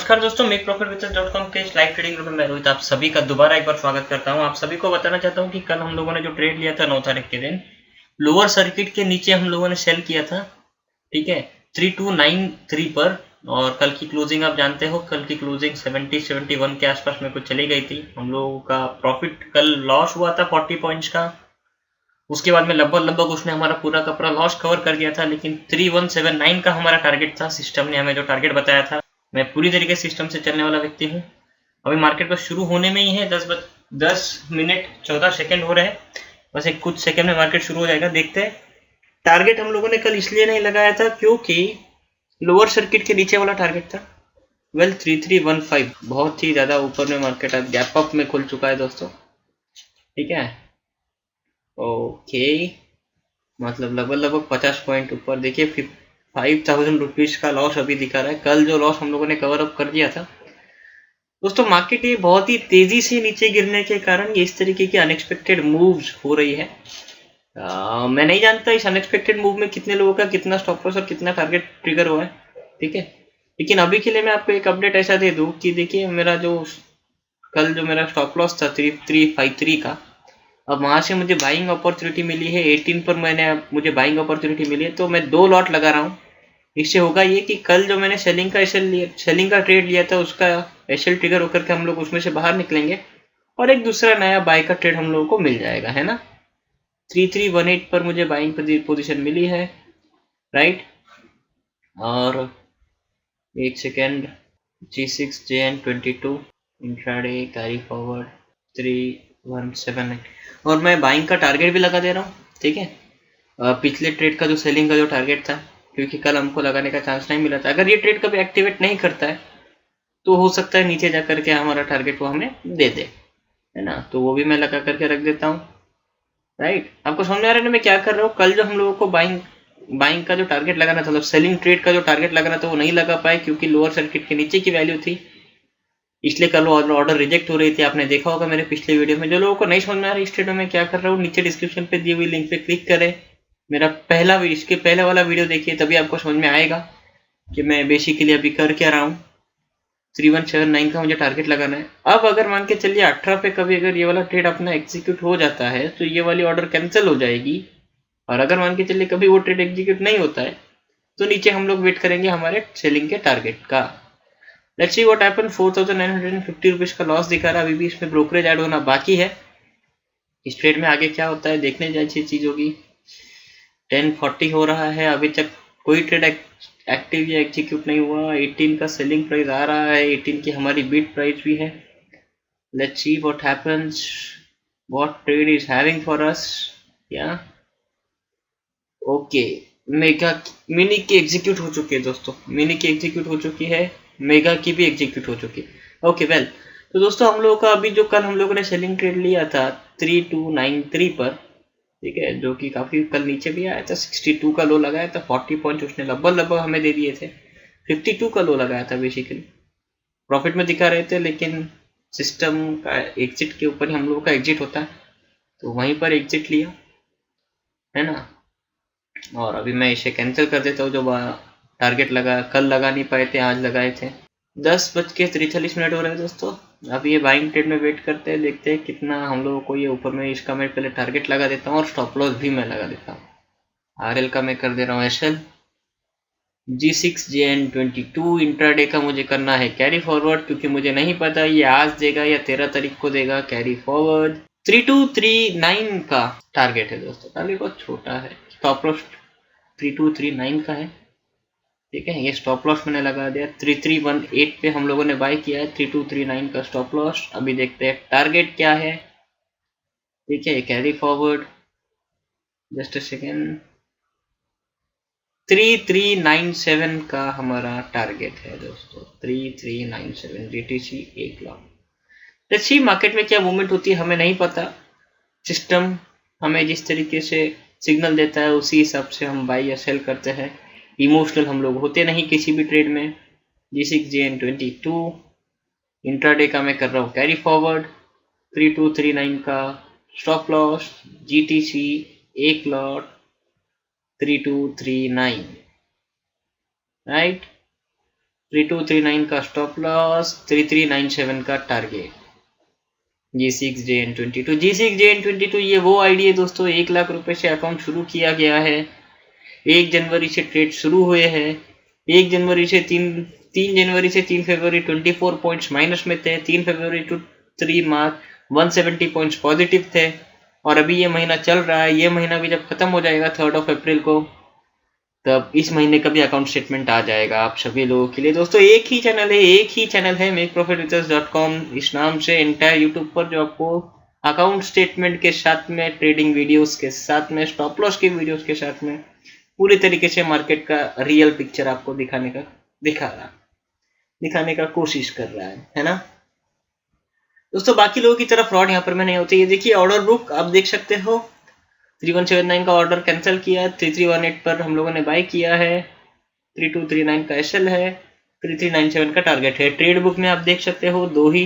नमस्कार दोस्तों, make profit with .com के इस लाइव ट्रेडिंग ग्रुप में मैं रोहित आप सभी का दोबारा एक बार स्वागत करता हूं। आप सभी को बताना चाहता हूं कि कल हम लोगों ने जो ट्रेड लिया था 9 तारीख के दिन लोअर सर्किट के नीचे हम लोगों ने सेल किया था, ठीक है, 3293 पर। और कल की क्लोजिंग आप जानते हो, कल की क्लोजिंग 71 के आसपास में कुछ चली गई थी। हम लोगों का प्रॉफिट कल लॉस हुआ था 40 पॉइंट्स का। उसके बाद में लगभग उसने हमारा पूरा का पूरा लॉस कवर कर दिया था, लेकिन 3179 का हमारा टारगेट था। सिस्टम ने हमें जो टारगेट बताया था, मैं पूरी तरीके से सिस्टम से चलने वाला व्यक्ति हूँ। अभी मार्केट बस शुरू होने में ही है, 10 मिनट 14 सेकंड हो रहे हैं। बस एक कुछ सेकंड में मार्केट शुरू हो जाएगा, देखते हैं। टारगेट हम लोगों ने कल इसलिए नहीं लगाया था क्योंकि लोअर सर्किट के नीचे वाला टारगेट था 3315। बहुत ही ज्यादा ऊपर में मार्केट अब गैप अप में खुल चुका है दोस्तों, ठीक है। ओके, मतलब लगभग 50 पॉइंट ऊपर। देखिए 5000 रुपीज का लॉस अभी दिखा रहा है। कल जो लॉस हम लोगों ने कवर अप कर दिया था दोस्तों, मार्केट ये बहुत ही तेजी से नीचे गिरने के कारण ये इस तरीके की अनएक्सपेक्टेड मूव्स हो रही है। मैं नहीं जानता इस अनएक्सपेक्टेड मूव में कितने लोगों का कितना स्टॉप लॉस और कितना टारगेट ट्रिगर हुआ है, ठीक है। लेकिन अभी के लिए मैं आपको एक अपडेट ऐसा दे दूं कि देखिए मेरा जो कल जो मेरा स्टॉप लॉस था 3353 का, अब वहां से मुझे बाइंग अपॉर्चुनिटी मिली है 18 पर। मुझे बाइंग अपॉर्चुनिटी मिली है, तो मैं 2 लॉट लगा रहा हूँ। इससे होगा ये कि कल जो मैंने सेलिंग का ट्रेड लिया था उसका एसएल ट्रिगर होकर के हम लोग उसमें से बाहर निकलेंगे और एक दूसरा नया बाय का ट्रेड हम लोगों को मिल जाएगा, है ना। 3318 पर मुझे बाइंग पोजीशन मिली है, राइट। और एक second, G6JN22 intraday carry forward 3178 और मैं बाइंग का टारगेट भी लगा दे रहा हूँ, ठीक है। पिछले ट्रेड का जो सेलिंग का जो टारगेट था, क्योंकि कल हमको लगाने का चांस नहीं मिला था, अगर ये ट्रेड कभी एक्टिवेट नहीं करता है तो हो सकता है नीचे जा करके हमारा टारगेट वो हमें दे दे, है ना। तो वो भी मैं लगा करके रख देता हूँ, राइट। आपको समझ आ रहा है ना मैं क्या कर रहा हूँ। कल जो हम लोगों को बाइंग का जो टारगेट लगाना था, मतलब सेलिंग ट्रेड का जो टारगेट लगाना था, वो नहीं लगा पाए क्योंकि लोअर सर्किट के नीचे की वैल्यू थी, इसलिए कल ऑर्डर रिजेक्ट हो रही थी। आपने देखा होगा मेरे पिछले वीडियो में। जो लोगों को नहीं समझ में आ रहा है इस ट्रेड में मैं क्या कर रहा हूँ, नीचे डिस्क्रिप्शन पे दी हुई लिंक पे क्लिक करें, मेरा इसके पहले वाला वीडियो देखिए, तभी आपको समझ में आएगा कि मैं बेसिकली अभी कर क्या रहा हूँ। 3179 का मुझे टारगेट लगाना है। अब अगर मान के चलिए 18 पे कभी अगर ये वाला ट्रेड अपना एग्जीक्यूट हो जाता है तो ये वाली ऑर्डर कैंसिल हो जाएगी, और अगर मान के चलिए कभी वो ट्रेड एग्जीक्यूट नहीं होता है तो नीचे हम लोग वेट करेंगे हमारे सेलिंग के टारगेट का। Let's see what happen. 4950 rupees का लॉस दिखा रहा है। अभी भी इसमें ब्रोकरेज ऐड होना बाकी है। इस ट्रेड में आगे क्या होता है देखने जैसी चीज होगी। 1040 हो रहा है, अभी तक कोई ट्रेड एक्टिव या एग्जीक्यूट नहीं हुआ। 18 का सेलिंग प्राइस आ रहा है, 18 की हमारी बिड प्राइस भी है। Let's see what happens, what trade is having for us. या ओके, मेगा मिनी की एग्जीक्यूट हो चुकी है दोस्तों, मिनी की एग्जीक्यूट हो चुकी है, मेगा की भी एग्जीक्यूट हो चुकी है। ओके वेल, तो दोस्तों हम लोगों का अभी जो कल हम लोगों ने सेलिंग ट्रेड लिया था 3293 पर, ठीक है, जो कि काफी कल नीचे भी आया था। 62 का लो लगाया था, 40 पॉइंट उसने लगभग हमें दे दिए थे। 52 का लो लगाया था, बेसिकली प्रॉफिट में दिखा रहे थे, लेकिन सिस्टम का एग्जिट के ऊपर ही हम लोगों का एग्जिट होता है, तो वहीं पर एग्जिट लिया, है ना। और अभी मैं इसे कैंसिल कर देता हूँ। जो टारगेट लगा कल लगा नहीं पाए थे, आज लगाए थे। 10:43 हो रहे हैं दोस्तों। अभी ये बाइंग ट्रेड में वेट करते हैं, देखते हैं कितना हम लोगों को ये ऊपर में। इसका मैं पहले टारगेट लगा देता हूँ और स्टॉप लॉस भी मैं लगा देता हूँ। आरएल का मैं कर दे रहा हूँ एसएल। G6JN22 इंट्राडे का मुझे करना है कैरी फॉरवर्ड, क्योंकि मुझे नहीं पता ये आज देगा या 13 तारीख को देगा कैरी फॉरवर्ड। 3239 का टारगेट है दोस्तों, टारगेट बहुत छोटा है। स्टॉप लॉस 3239 का है, ठीक है। ये स्टॉप लॉस मैंने लगा दिया 3318 पे हम लोगों ने बाय किया है। 3239 का स्टॉप लॉस। अभी देखते हैं टारगेट क्या है, ठीक है। Carry forward, just a second. 3397 का हमारा टारगेट है दोस्तों, 3397 जीटीसी 1 लाख। देखिए मार्केट में क्या मूवमेंट होती है हमें नहीं पता। सिस्टम हमें जिस तरीके से सिग्नल देता है उसी हिसाब से हम बाई या सेल करते हैं। इमोशनल हम लोग होते नहीं किसी भी ट्रेड में। G6JN22 इंट्राडे का मैं कर रहा हूँ कैरी फॉरवर्ड। 3239 का stop loss, GTC 1 lot 3239, right. 3239 का स्टॉप लॉस, 3397 का टारगेट। G6JN22 G6JN22 ये वो आईडी है दोस्तों, 1 लाख रुपए से अकाउंट शुरू किया गया है। 1 जनवरी से ट्रेड शुरू हुए हैं। 1 जनवरी से 3 जनवरी से 3 फरवरी 24 पॉइंट्स माइनस में थे। 3 फरवरी टू 3 मार्च 170 पॉइंट्स पॉजिटिव थे। और अभी ये महीना चल रहा है। ये महीना भी जब खत्म हो जाएगा 3 अप्रैल को, तब इस महीने का भी अकाउंट स्टेटमेंट आ जाएगा आप सभी लोगों के लिए। दोस्तों एक ही चैनल है मेकप्रॉफिटविथअस.com इस नाम से एंटायर यूट्यूब पर, जो आपको अकाउंट स्टेटमेंट के साथ में, ट्रेडिंग वीडियोस के साथ में, स्टॉप लॉस के वीडियोस के साथ में पूरी तरीके से मार्केट का रियल पिक्चर आपको दिखाने का कोशिश कर रहा है ना दोस्तों। बाकी लोगों की तरह फ्रॉड यहाँ पर में नहीं होती। ये देखिए ऑर्डर बुक आप देख सकते हो, 3179 का ऑर्डर कैंसिल किया, 3318 पर हम लोगों ने बाय किया है, 3239 का एसएल है, 3397 का टारगेट है। ट्रेड बुक में आप देख सकते हो 2 ही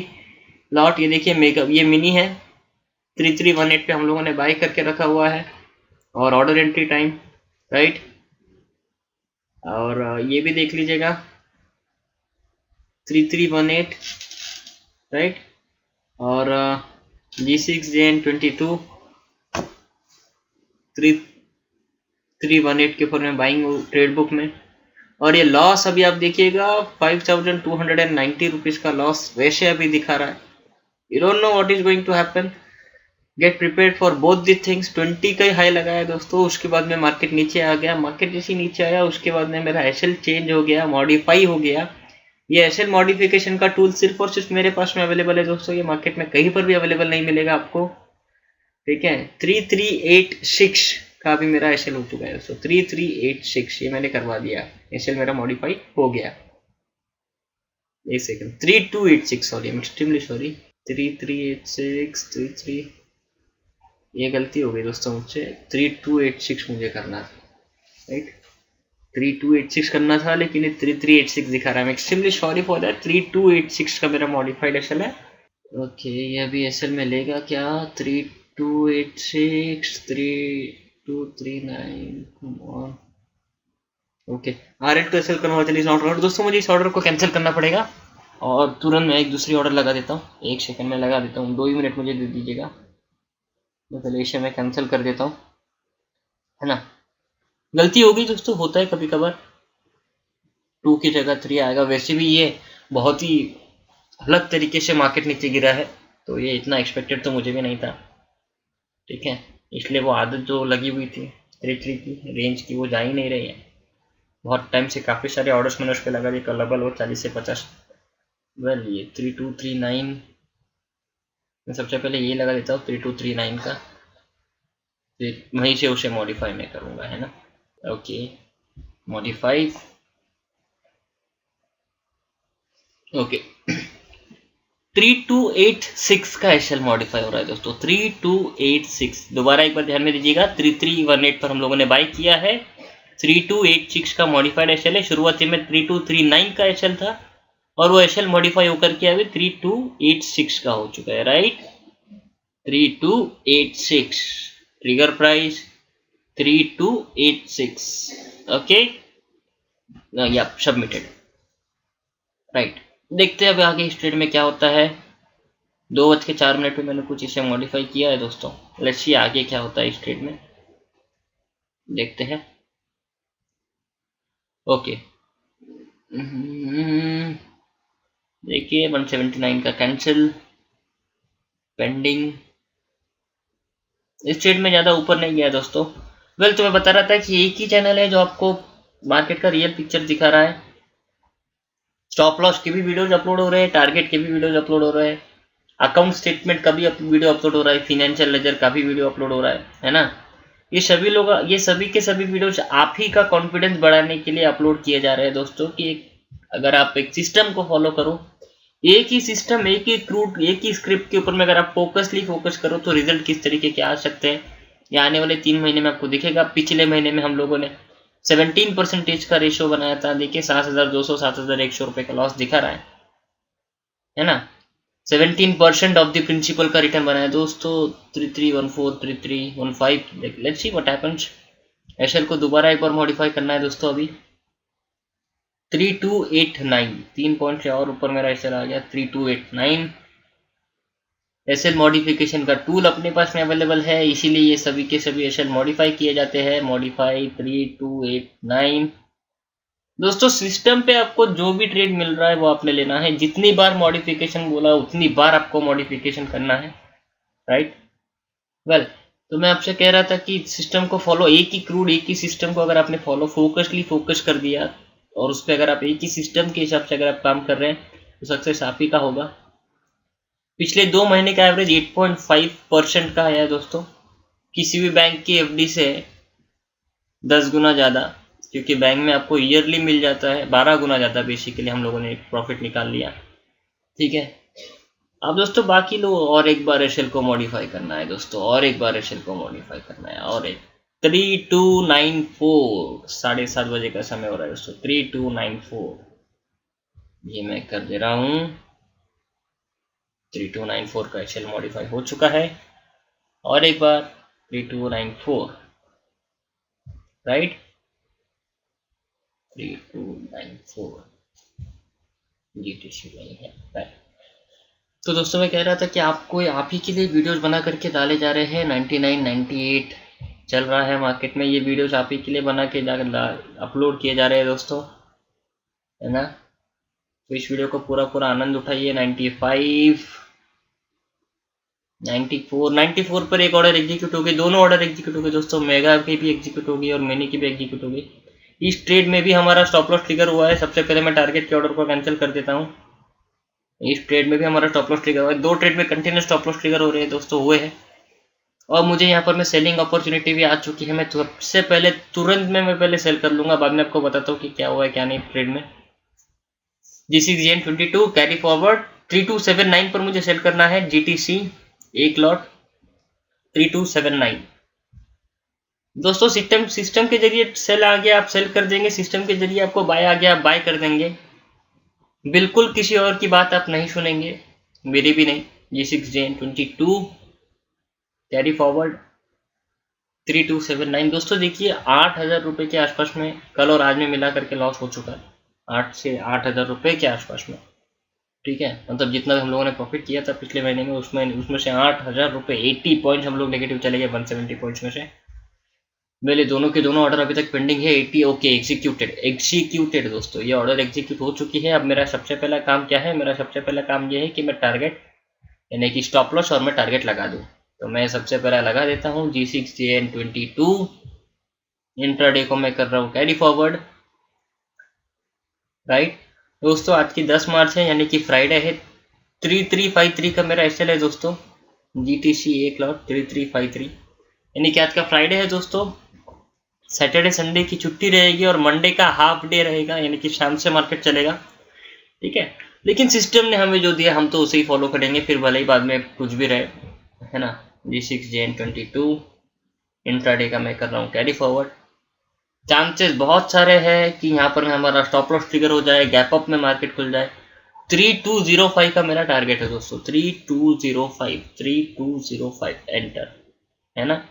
लॉट। ये देखिए मेकअप, ये मिनी है, 3318 पे हम लोगों ने बाय करके रखा हुआ है, और ऑर्डर एंट्री टाइम राइट। और ये भी देख लीजिएगा 3318 राइट। और G6JN22 3318 के ऊपर में बाइंग ट्रेड बुक में। और ये लॉस अभी आप देखिएगा 5290 रुपीज का लॉस वैसे अभी दिखा रहा है। You don't know what is going to happen, get prepared for both the things. 20 का ही हाई लगाया दोस्तों, उसके बाद में मार्केट नीचे आ गया। मार्केट जैसे नीचे आया उसके बाद में मेरा एसएल चेंज हो गया, मॉडिफाई हो गया। ये एसएल मॉडिफिकेशन का टूल सिर्फ और सिर्फ मेरे पास में अवेलेबल है दोस्तों, ये मार्केट में कहीं पर भी अवेलेबल नहीं मिलेगा आपको, ठीक है। 3386 का भी मेरा एसएल हो चुका है दोस्तों, 3386 ये मैंने करवा दिया, एसएल मेरा मॉडिफाई हो गया। एक second, 3286 sorry, I am extremely sorry, 3386 33, ये गलती हो गई दोस्तों मुझसे, 3286 मुझे करना था राइट, 3286 करना था, लेकिन ये 3386 दिखा रहा है। मैं एक्सट्रीमली सॉरी फॉर दैट। 3286 का मेरा मॉडिफाइड एसएल है। ओके ये अभी एसएल में लेगा क्या, 3286 3239 come on. Okay R8 to SL conversion is not. दोस्तों मुझे इस ऑर्डर को कैंसिल करना पड़ेगा, और तुरंत मैं एक दूसरी ऑर्डर लगा देता हूँ, 1 सेकंड में लगा देता हूँ, 2 ही मिनट मुझे दे दीजिएगा। मैं पहले इसे मैं कैंसिल कर देता हूँ, है ना। गलती हो गई दोस्तों, होता है कभी कभार, 2 की जगह 3 आएगा। वैसे भी ये बहुत ही अलग तरीके से मार्केट नीचे गिरा है, तो ये इतना एक्सपेक्टेड तो मुझे भी नहीं था, ठीक है। इसलिए वो आदत जो लगी हुई थी टेरिटरी की, रेंज की, वो जा ही नहीं रही है। बहुत टाइम से काफ़ी सारे ऑर्डर्स मैंने उस पर लगा दिए, कलेबल हो 40 से 50। वेल ये 3239 मैं सबसे पहले ये लगा देता हूँ 3239 का, फिर वहीं से उसे मॉडिफाई मैं करूँगा, है ना। ओके मॉडिफाई, ओके 3286 का एसएल मॉडिफाई हो रहा है दोस्तों, 3286। दोबारा एक बार ध्यान में दीजिएगा, 3318 पर हम लोगों ने बाई किया है, 3286 का मॉडिफाइड एसएल है। शुरुआती में 3239 का एसएल था, और वो एसएल मॉडिफाई होकर के अभी 3286 का हो चुका है राइट। 3286 ट्रिगर प्राइस 3286, ओके या सबमिटेड राइट। देखते हैं अब आगे इस ट्रेड में क्या होता है। 2:04 पे मैंने कुछ इसे मॉडिफाई किया है दोस्तों, लेट्स सी आगे क्या होता है इस ट्रेड में, देखते हैं। ओके देखिए 179 का कैंसिल पेंडिंग। इस ट्रेड में ज़्यादा ऊपर नहीं गया दोस्तों। वेल तो मैं बता रहा था कि एक ही चैनल है जो आपको मार्केट का रियल पिक्चर दिखा रहा है। स्टॉप लॉस के भी वीडियोज अपलोड हो रहे हैं, टारगेट के भी वीडियोज अपलोड हो रहे हैं, अकाउंट स्टेटमेंट का भी वीडियो अपलोड हो रहा है, फिनेंशियल लेजर का भी वीडियो अपलोड हो रहा है ना। ये सभी के सभी वीडियोज आप ही का कॉन्फिडेंस बढ़ाने के लिए अपलोड किए जा रहे हैं दोस्तों, कि अगर आप एक सिस्टम को फॉलो करो, एक ही सिस्टम, एक ही रूट, एक ही स्क्रिप्ट के ऊपर में अगर आप फोकस करो, तो रिजल्ट किस तरीके के आ सकते हैं ये आने वाले 3 महीने में आपको दिखेगा। पिछले महीने में हम लोगों ने 17% का रेशियो बनाया था, देखिए 7200 7100 रुपये का लॉस दिखा रहा है ना। 17% ऑफ द प्रिंसिपल का रिटर्न बनाया दोस्तों, 3314 3315। Let's see what happens. SL को दोबारा एक बार मॉडिफाई करना है दोस्तों, अभी 3289, 3 पॉइंट से और ऊपर मेरा एसएल आ गया 3289। एसएल मॉडिफिकेशन का टूल अपने पास में अवेलेबल है, इसीलिए ये सभी के सभी एसएल मॉडिफाई किए जाते हैं। मॉडिफाई 3289। दोस्तों सिस्टम पे आपको जो भी ट्रेड मिल रहा है वो आपने लेना है, जितनी बार मॉडिफिकेशन बोला उतनी बार आपको मॉडिफिकेशन करना है, राइट। वेल, तो मैं आपसे कह रहा था कि सिस्टम को फॉलो, एक ही क्रूड एक ही सिस्टम को अगर आपने फॉलो फोकस कर दिया और उस पर अगर आप एक ही सिस्टम के हिसाब से अगर आप काम कर रहे हैं तो सक्सेस आप ही का होगा। पिछले 2 महीने का एवरेज 8.5% का आया है दोस्तों, किसी भी बैंक की एफडी से 10 गुना ज़्यादा, क्योंकि बैंक में आपको ईयरली मिल जाता है 12 गुना ज़्यादा। बेसिकली हम लोगों ने प्रॉफिट निकाल लिया, ठीक है। अब दोस्तों बाकी लोग और एक बार एसएल को मॉडिफाई करना है दोस्तों, और एक बार एसएल को मॉडिफाई करना है, और एक 3294, 7:30 बजे का समय हो रहा है दोस्तों। 3294 ये मैं कर दे रहा हूँ। 3294 का एसएल मॉडिफाई हो चुका है, और एक बार 3294, राइट। 3294 जीटीसी नहीं है, राइट। तो दोस्तों मैं कह रहा था कि आपको आप ही के लिए वीडियोस बना करके डाले जा रहे हैं। 99 98 चल रहा है मार्केट में, ये वीडियोस आप ही के लिए बना के अपलोड किए जा रहे हैं दोस्तों, है ना। तो इस वीडियो को पूरा आनंद उठाइए। 95 94 पर एक ऑर्डर एग्जीक्यूट हो गई, दोनों ऑर्डर एग्जीक्यूट हो गए दोस्तों। मेगा की भी एग्जीक्यूट होगी और मिनी की भी एग्जीक्यूट होगी। इस ट्रेड में भी हमारा स्टॉप लॉस ट्रिगर हुआ है। सबसे पहले मैं टारगेट के ऑर्डर को कैंसिल कर देता हूँ। इस ट्रेड में भी हमारा स्टॉप लॉस ट्रिगर हुआ है, 2 ट्रेड में कंटिन्यूस स्टॉप लॉस ट्रिगर हो रहे हैं दोस्तों, हुए हैं। और मुझे यहाँ पर मैं सेलिंग अपॉर्चुनिटी भी आ चुकी है। मैं सबसे पहले तुरंत में मैं पहले सेल कर लूंगा, बाद में आपको बताता हूँ कि क्या हुआ है क्या नहीं ट्रेड में। G6GN22 कैरी फॉरवर्ड 3279 पर मुझे सेल करना है। GTC एक लॉट 3279 दोस्तों। सिस्टम के जरिए सेल आ गया, आप सेल कर देंगे। सिस्टम के जरिए आपको बाय आ गया, आप बाय कर देंगे। बिल्कुल किसी और की बात आप नहीं सुनेंगे, मेरी भी नहीं। G6GN22 कैरी फॉरवर्ड 3279 दोस्तों। देखिए 8,000 रुपये के आसपास में कल और आज में मिला करके लॉस हो चुका है, 8 से 8,000 रुपये के आसपास में, ठीक है। मतलब जितना हम लोगों ने प्रॉफिट किया था पिछले महीने में, उसमें से 8,000 रुपये 80 पॉइंट्स हम लोग नेगेटिव चले गए 170 पॉइंट्स में से। मेरे दोनों के दोनों ऑर्डर अभी तक पेंडिंग है। 80 ओके एग्जीक्यूटेड दोस्तों, ये ऑर्डर एग्जीक्यूट हो चुकी है। अब मेरा सबसे पहला काम क्या है? मेरा सबसे पहला काम ये है कि मैं टारगेट यानी कि स्टॉप लॉस और मैं टारगेट लगा दूं। तो मैं सबसे पहला लगा देता हूँ G6GN22। इंट्राडे को मैं कर रहा हूँ कैरी फॉरवर्ड, राइट दोस्तों। आज की 10 मार्च है यानी कि फ्राइडे है। 3353 का मेरा एसएल है दोस्तों। GTC एक लॉट 3353 यानी कि आज का फ्राइडे है दोस्तों। सैटरडे संडे की छुट्टी रहेगी और मंडे का हाफ डे रहेगा, यानी कि शाम से मार्केट चलेगा, ठीक है। लेकिन सिस्टम ने हमें जो दिया हम तो उसे ही फॉलो करेंगे, फिर भले ही बाद में कुछ भी रहे, है ना। G6GN22 इंट्राडे का मैं कर रहा हूँ कैरी फॉरवर्ड। चांसेस बहुत सारे हैं कि यहाँ पर हमारा स्टॉप लॉस ट्रिगर हो जाए, गैप अप में मार्केट खुल जाए। 3205 का मेरा टारगेट है दोस्तों। 3205 एंटर, है ना।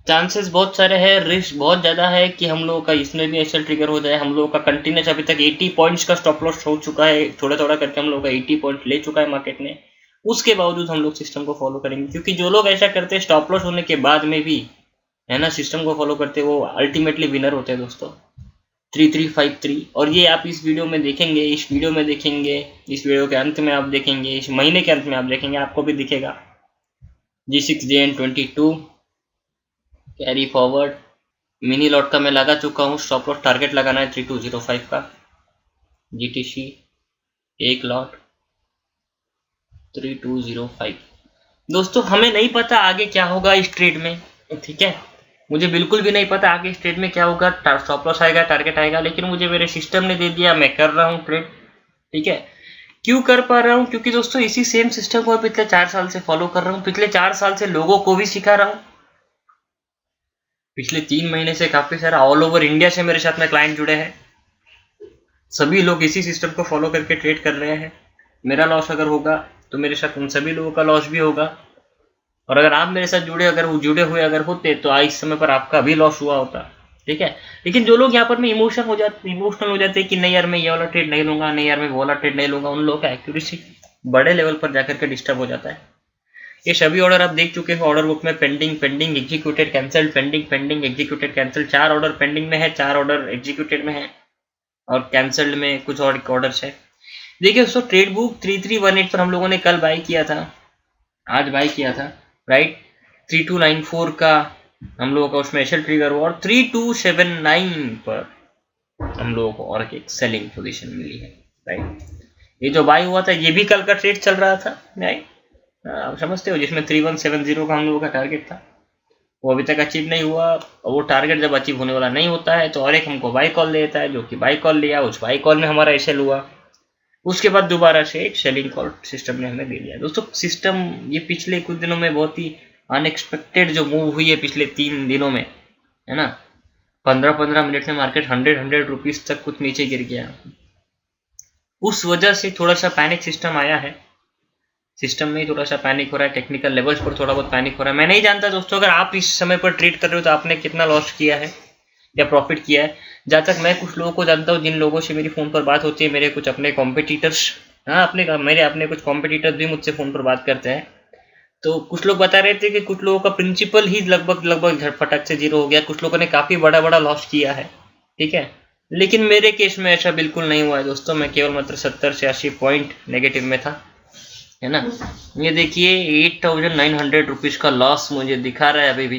चांसेस बहुत सारे हैं, रिस्क बहुत ज़्यादा है कि हम लोगों का इसमें भी ऐसा ट्रिगर हो जाए। हम लोगों का कंटिन्यूस अभी तक 80 पॉइंट्स का स्टॉप लॉस हो चुका है, थोड़ा थोड़ा करके हम लोगों का 80 पॉइंट ले चुका है मार्केट ने। उसके बावजूद हम लोग सिस्टम को फॉलो करेंगे, क्योंकि जो लोग ऐसा करते हैं स्टॉप लॉस होने के बाद में भी, है ना, सिस्टम को फॉलो करते हैं, वो अल्टीमेटली विनर होते हैं दोस्तों। 3353 और ये आप इस वीडियो में देखेंगे, इस वीडियो के अंत में आप देखेंगे, इस महीने के अंत में आप देखेंगे, आपको भी दिखेगा। G6GN22 carry forward mini lot का मैं लगा चुका हूँ। स्टॉप लॉस टारगेट लगाना है 3205 का। GTC एक लॉट 3205 दोस्तों। हमें नहीं पता आगे क्या होगा इस ट्रेड में, ठीक है। मुझे बिल्कुल भी नहीं पता आगे इस ट्रेड में क्या होगा, स्टॉप लॉस आएगा, टारगेट आएगा, लेकिन मुझे मेरे सिस्टम ने दे दिया, मैं कर रहा हूँ ट्रेड, ठीक है। क्यों कर पा रहा हूँ? क्योंकि दोस्तों इसी सेम सिस्टम को पिछले 4 साल से फॉलो कर रहा हूँ। पिछले 4 साल से लोगों को भी सिखा रहा हूँ। पिछले 3 महीने से काफी सारा ऑल ओवर इंडिया से मेरे साथ में क्लाइंट जुड़े हैं। सभी लोग इसी सिस्टम को फॉलो करके ट्रेड कर रहे हैं। मेरा लॉस अगर होगा तो मेरे साथ उन सभी लोगों का लॉस भी होगा, और अगर आप मेरे साथ जुड़े हुए अगर होते तो आज इस समय पर आपका भी लॉस हुआ होता, ठीक है। लेकिन जो लोग यहाँ पर में इमोशनल हो जाते हैं कि नहीं यार मैं ये वाला ट्रेड नहीं लूंगा, नहीं यार मैं वो वाला ट्रेड नहीं लूंगा, उन लोगों का एक्यूरेसी बड़े लेवल पर जाकर के डिस्टर्ब हो जाता है। ये सभी ऑर्डर आप देख चुके हो ऑर्डर बुक में, pending pending executed cancel, pending pending executed cancel. 4 order pending में है, 4 ऑर्डर एग्जीक्यूटेड में है और कैंसल्ड में कुछ और ऑर्डर्स है। देखिए दोस्तों, ट्रेड बुक 3318 पर हम लोगों ने कल बाई किया था, आज बाई किया था, राइट। 3294 का हम लोगों का उसमें एशल ट्रिगर हुआ और 3279 पर हम लोगों को और एक सेलिंग पोजीशन मिली है, राइट। ये जो बाई हुआ था ये भी कल का ट्रेड चल रहा था, राइट, आप समझते हो, जिसमें 3170 का हम लोगों का टारगेट था, वो अभी तक अचीव नहीं हुआ। वो टारगेट जब अचीव होने वाला नहीं होता है तो और एक हमको बाई कॉल देता है, जो कि बाई कॉल लिया, उस बाई कॉल में हमारा एशल हुआ, उसके बाद दोबारा से एक सेलिंग कॉल सिस्टम ने हमें दे दिया। दोस्तों सिस्टम ये पिछले कुछ दिनों में बहुत ही अनएक्सपेक्टेड जो मूव हुई है पिछले 3 दिनों में, है ना। 15-15 मिनट में मार्केट 100 रुपीज तक कुछ नीचे गिर गया। उस वजह से थोड़ा सा पैनिक सिस्टम आया है, सिस्टम में थोड़ा सा पैनिक हो रहा है, टेक्निकल लेवल्स पर थोड़ा बहुत पैनिक हो रहा है। मैं नहीं जानता दोस्तों अगर आप इस समय पर ट्रेड कर रहे हो तो आपने कितना लॉस किया है या प्रॉफिट किया है। जहाँ तक मैं कुछ लोगों को जानता हूँ, जिन लोगों से मेरी फ़ोन पर बात होती है, मेरे कुछ अपने कॉम्पिटिटर्स, हाँ मेरे अपने कुछ कॉम्पिटिटर्स भी मुझसे फ़ोन पर बात करते हैं, तो कुछ लोग बता रहे थे कि कुछ लोगों का प्रिंसिपल ही लगभग झटपटक से जीरो हो गया, कुछ लोगों ने काफ़ी बड़ा लॉस किया है, ठीक है। लेकिन मेरे केस में ऐसा बिल्कुल नहीं हुआ है दोस्तों, मैं केवल मात्र 70 से 80 पॉइंट नेगेटिव में था, है ना। ये देखिए 8900 रुपीज़ का लॉस मुझे दिखा रहा है अभी भी,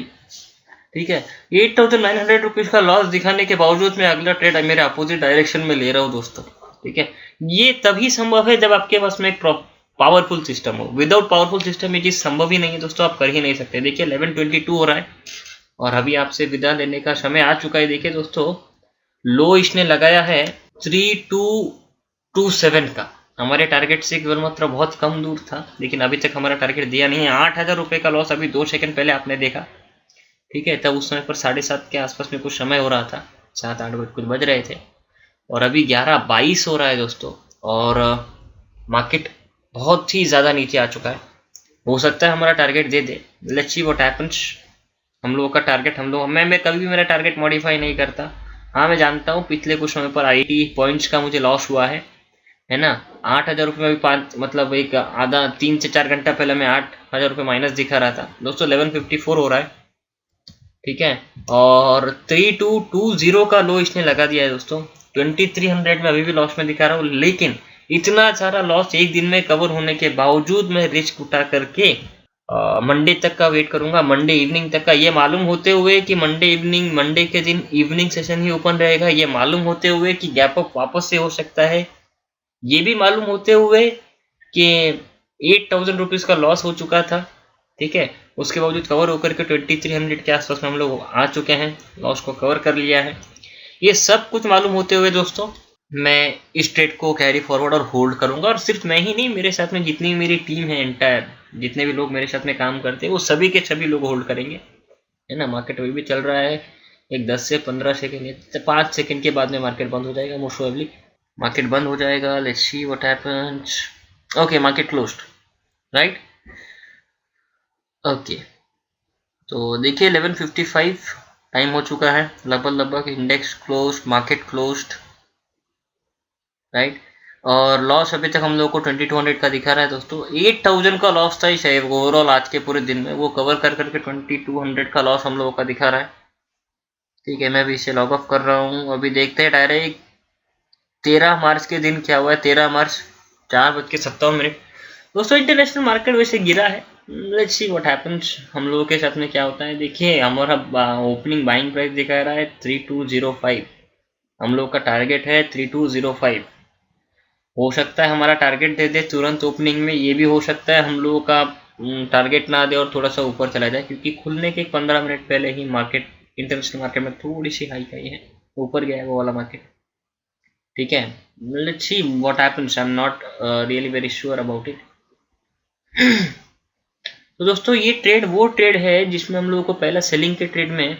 ठीक है। 8900 रुपीज़ का लॉस दिखाने के बावजूद मैं अगला ट्रेड मेरे अपोजिट डायरेक्शन में ले रहा हूँ दोस्तों, ठीक है। ये तभी संभव है जब आपके पास में एक पावरफुल सिस्टम हो। विदाउट पावरफुल सिस्टम ये चीज़ संभव ही नहीं है दोस्तों, आप कर ही नहीं सकते। देखिए 11:22 हो रहा है और अभी आपसे विदा लेने का समय आ चुका है। देखिए दोस्तों, लो इसने लगाया है 3227 का, हमारे टारगेट से केवल मात्र बहुत कम दूर था, लेकिन अभी तक हमारा टारगेट दिया नहीं है। 8000 रुपये का लॉस अभी 2 सेकंड पहले आपने देखा, ठीक है। तब उस समय पर 7:30 के आसपास में कुछ समय हो रहा था, 7-8 बजे कुछ बज रहे थे, और अभी 11:22 हो रहा है दोस्तों, और मार्केट बहुत ही ज़्यादा नीचे आ चुका है। हो सकता है हमारा target they they, let's see what happens. हम लोगों का टारगेट मैं कभी भी मेरा टारगेट मॉडिफाई नहीं करता। हाँ मैं जानता हूँ पिछले कुछ समय पर 80 पॉइंट्स का मुझे लॉस हुआ है ना। 8000 रुपये में भी 5 मतलब एक आधा 3 से 4 घंटा पहले मैं 8000 रुपये माइनस दिखा रहा था दोस्तों। 11:54 हो रहा है, ठीक है, और 3220 का लो इसने लगा दिया है दोस्तों। 2300 में अभी भी लॉस में दिखा रहा हूँ, लेकिन इतना सारा लॉस एक दिन में कवर होने के बावजूद मैं रिस्क उठा करके मंडे तक का वेट करूंगा, मंडे इवनिंग तक का, ये मालूम होते हुए कि मंडे के दिन इवनिंग सेशन ही ओपन रहेगा, ये मालूम होते हुए कि गैप अप वापस से हो सकता है, ये भी मालूम होते हुए कि 8000 रुपीज़ का लॉस हो चुका था, ठीक है। उसके बावजूद कवर होकर के 2300 के आसपास में हम लोग आ चुके हैं, लॉस को कवर कर लिया है। ये सब कुछ मालूम होते हुए दोस्तों मैं इस ट्रेड को कैरी फॉरवर्ड और होल्ड करूंगा, और सिर्फ मैं ही नहीं, मेरे साथ में जितनी मेरी टीम है एंटायर, जितने भी लोग मेरे साथ में काम करते हैं वो सभी के सभी लोग होल्ड करेंगे, है ना। मार्केट अभी भी चल रहा है, एक 10 से 15 सेकेंड 5 सेकेंड के बाद में मार्केट बंद हो जाएगा, मोस्ट प्रोबेबली मार्केट बंद हो जाएगा। Let's see what happens. Okay, market closed, right, okay. तो देखिए 11:55 टाइम हो चुका है लगभग, index closed, market closed, right. और लॉस अभी तक हम लोग को 2200 का दिखा रहा है दोस्तों। 8000 का लॉस था शायद ओवरऑल आज के पूरे दिन में, वो कवर कर करके 2200 का लॉस हम लोगों का दिखा रहा है, ठीक है। मैं भी इसे लॉग ऑफ कर रहा हूँ। अभी देखते हैं डायरेक्ट 13 मार्च के दिन क्या हुआ है। 13 मार्च 4:57 दोस्तों इंटरनेशनल मार्केट वैसे गिरा है। लेट्स सी व्हाट हैपेंस, हम लोगों के साथ में क्या होता है। देखिए हमारा ओपनिंग बाइंग प्राइस दिखा रहा है 3205, हम लोग का टारगेट है 3205। हो सकता है हमारा टारगेट दे दे तुरंत ओपनिंग में, ये भी हो सकता है हम लोगों का टारगेट ना दे और थोड़ा सा ऊपर चला जाए, क्योंकि खुलने के 15 मिनट पहले ही मार्केट इंटरनेशनल मार्केट में थोड़ी सी हाई आई है, ऊपर गया है वो वाला मार्केट, ठीक है। Let's see what happens, I am not really very sure about it. तो दोस्तों ये ट्रेड वो ट्रेड है जिसमें हम लोगों को पहला सेलिंग के ट्रेड में,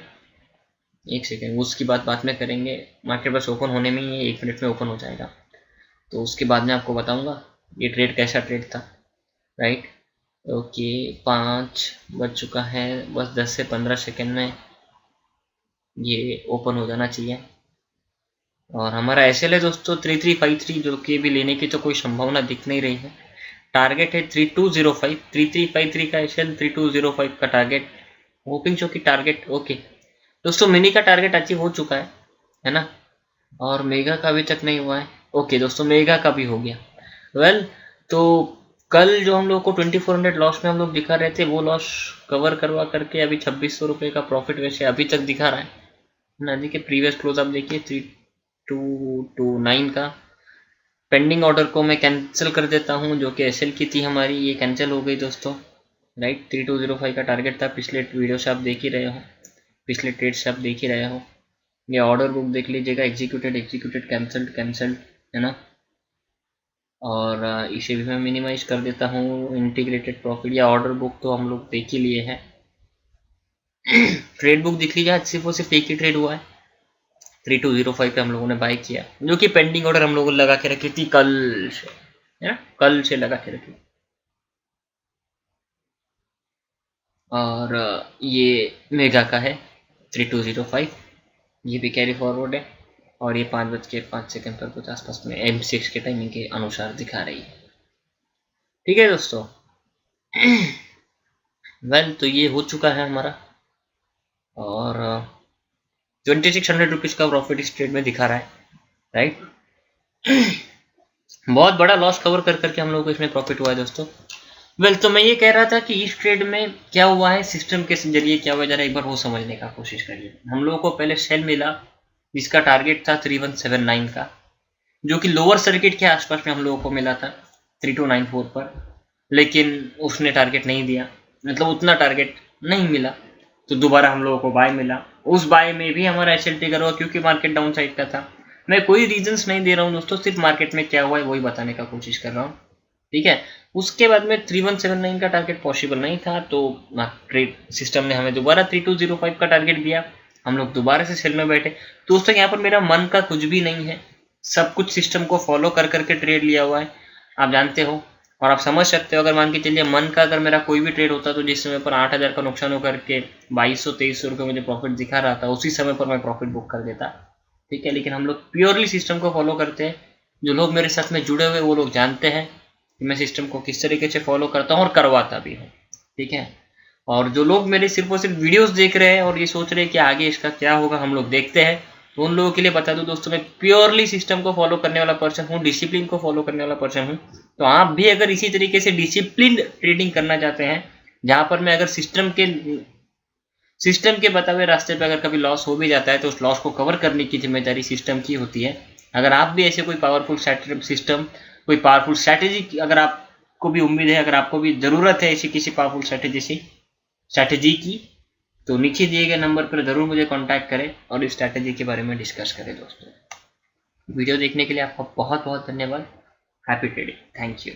एक सेकेंड उसकी बात बाद में करेंगे, मार्केट बस ओपन होने में ही 1 मिनट में ओपन हो जाएगा, तो उसके बाद में आपको बताऊंगा ये ट्रेड कैसा ट्रेड था, राइट। ओके 5 बज चुका है, बस 10 से 15 सेकेंड में ये ओपन हो जाना चाहिए। और हमारा SL है दोस्तों 3353, जो कि भी लेने की तो कोई संभावना दिख नहीं रही है। टारगेट है 3205, 3353 का SL, 3205 का टारगेट। होपिंग जो कि टारगेट ओके दोस्तों, मिनी का टारगेट अचीव हो चुका है ना, और मेगा का अभी तक नहीं हुआ है। ओके दोस्तों, मेगा का भी हो गया। वेल तो कल जो हम लोग को 2400 लॉस में हम लोग दिखा रहे थे, वो लॉस कवर करवा करके अभी 2600 रुपये का प्रॉफिट वैसे अभी तक दिखा रहा है ना। देखिए प्रीवियस क्लोज आप देखिए 3229 का। पेंडिंग ऑर्डर को मैं कैंसिल कर देता हूँ, जो कि SL की थी हमारी, ये कैंसिल हो गई दोस्तों। राइट, 3205 का टारगेट था, पिछले वीडियो से आप देख ही रहे हो, पिछले ट्रेड से आप देख ही रहे हो। ये ऑर्डर बुक देख लीजिएगा, एग्जीक्यूटेड कैंसल्ड है ना। और इसे भी मैं मिनिमाइज कर देता हूँ। इंटीग्रेटेड प्रॉफिट या ऑर्डर बुक तो हम लोग देख ही लिए हैं। ट्रेड बुक दिख लीजिए, सिर्फ और सिर्फ एक ही ट्रेड हुआ है, 3205 पे हम लोगों ने बाय किया, जो कि पेंडिंग ऑर्डर हम लोगों ने लगा के रखी थी कल से, है ना, कल से लगा के रखी। और ये मेगा का है 3205, ये भी कैरी फॉरवर्ड है, और ये 5:05 पर कुछ आसपास में M6 के टाइमिंग के अनुसार दिखा रही है। ठीक है दोस्तों। वेल तो ये हो चुका है हमारा, और 2600 रुपीज़ का प्रॉफिट इस ट्रेड में दिखा रहा है। राइट, बहुत बड़ा लॉस कवर कर करके हम लोगों को इसमें प्रॉफिट हुआ है दोस्तों। वेल तो मैं ये कह रहा था कि इस ट्रेड में क्या हुआ है, सिस्टम के जरिए क्या हुआ, जरा एक बार वो समझने का कोशिश करिए। हम लोगों को पहले सेल मिला, जिसका टारगेट था 3179 का, जो कि लोअर सर्किट के आसपास में हम लोगों को मिला था 3294 पर, लेकिन उसने टारगेट नहीं दिया, मतलब उतना टारगेट नहीं मिला। तो दोबारा हम लोगों को बाय मिला, उस बाय में भी हमारा SL ट्रिगर हुआ, क्योंकि मार्केट डाउन साइड का था। मैं कोई रीजंस नहीं दे रहा हूँ दोस्तों, सिर्फ मार्केट में क्या हुआ है वही बताने का कोशिश कर रहा हूँ। ठीक है, उसके बाद में 3179 का टारगेट पॉसिबल नहीं था, तो ट्रेड सिस्टम ने हमें दोबारा 3205 का टारगेट दिया, हम लोग दोबारा से सेल में बैठे। दोस्तों यहाँ पर मेरा मन का कुछ भी नहीं है, सब कुछ सिस्टम को फॉलो कर करके ट्रेड लिया हुआ है, आप जानते हो और आप समझ सकते हो। अगर मान के चलिए मन का अगर मेरा कोई भी ट्रेड होता तो जिस समय पर 8000 का नुकसान होकर के 2200-2300 रुपये मुझे प्रॉफिट दिखा रहा था, उसी समय पर मैं प्रॉफिट बुक कर देता। ठीक है, लेकिन हम लोग प्योरली सिस्टम को फॉलो करते हैं। जो लोग मेरे साथ में जुड़े हुए वो लोग जानते हैं कि मैं सिस्टम को किस तरीके से फॉलो करता हूँ और करवाता भी हूँ। ठीक है, और जो लोग मेरे सिर्फ और सिर्फ वीडियोस देख रहे हैं और ये सोच रहे हैं कि आगे इसका क्या होगा, हम लोग देखते हैं, तो उन लोगों के लिए बता दूं दोस्तों, मैं प्योरली सिस्टम को फॉलो करने वाला पर्सन हूँ, डिसिप्लिन को फॉलो करने वाला पर्सन हूँ। तो आप भी अगर इसी तरीके से डिसिप्लिन ट्रेडिंग करना चाहते हैं, जहाँ पर मैं अगर सिस्टम के बताए हुए रास्ते पे अगर कभी लॉस हो भी जाता है तो उस लॉस को कवर करने की जिम्मेदारी सिस्टम की होती है। अगर आप भी ऐसे कोई पावरफुल सिस्टम, कोई पावरफुल स्ट्रैटेजी, अगर आपको भी उम्मीद है, अगर आपको भी ज़रूरत है ऐसी किसी पावरफुल स्ट्रैटेजी की, तो नीचे दिए गए नंबर पर ज़रूर मुझे कांटेक्ट करें और इस स्ट्रैटेजी के बारे में डिस्कस करें। दोस्तों वीडियो देखने के लिए आपका बहुत बहुत धन्यवाद। Happy trading, thank you.